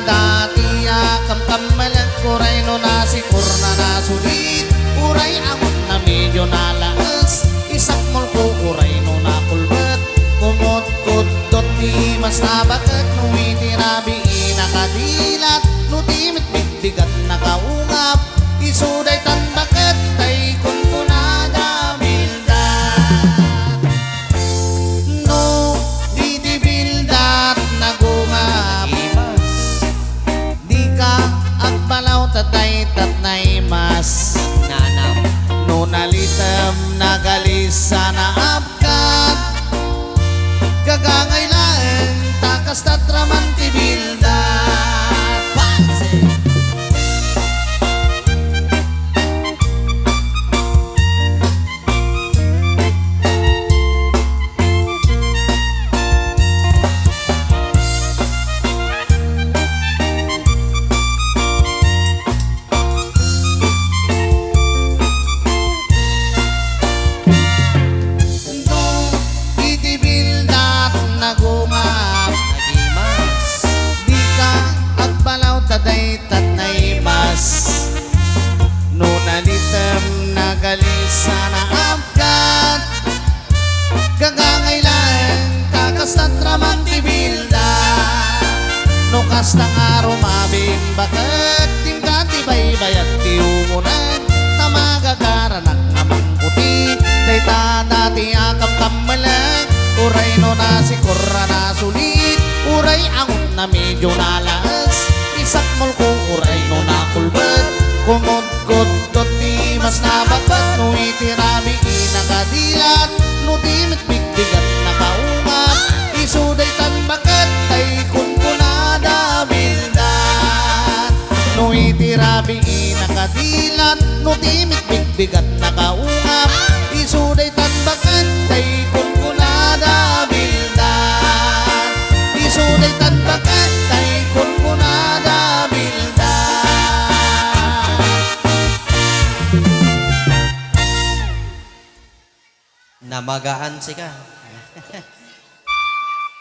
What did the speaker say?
dati kamkamalag kuray no nasikur na nasulit uray amot na medyo nalaas isak mol ko uray no nakulbat kumot kudot di mas nabakat nuwi tirabi nakadilat nutimit bigbigat nakaungap isuday tan bakat tay kun kunada bildat no di di bildat nagungap di ka agbalaw tatay tatnay mas nanam no nalitam nagalisa na abkat gagangay laeng takas tatraman ti bildat panse nagumap nagimas di ka agbalaw taday tatnay mas no nalitem nagalisa na abkat gagangay lang takas tatraman ti bildat no kastang araw mabing bakat tingka ti baybayat ti umunan tamagagaranak namang puti day dati akam kamalag uray no nasikur na nasulit uray angot na medyo nalas isak mol ko uray no nakulbat kumod-kod ti mas nababat no itirami inakadilat no timit bigbigat nakaungap isuday tan bakat tay kun kunada bildat no itirami inakadilat no timit bigbigat nakaungap isuday tan bakat tay kun kunada bildat isuday tan bakat tay kun kunada bildat Namagaan sika.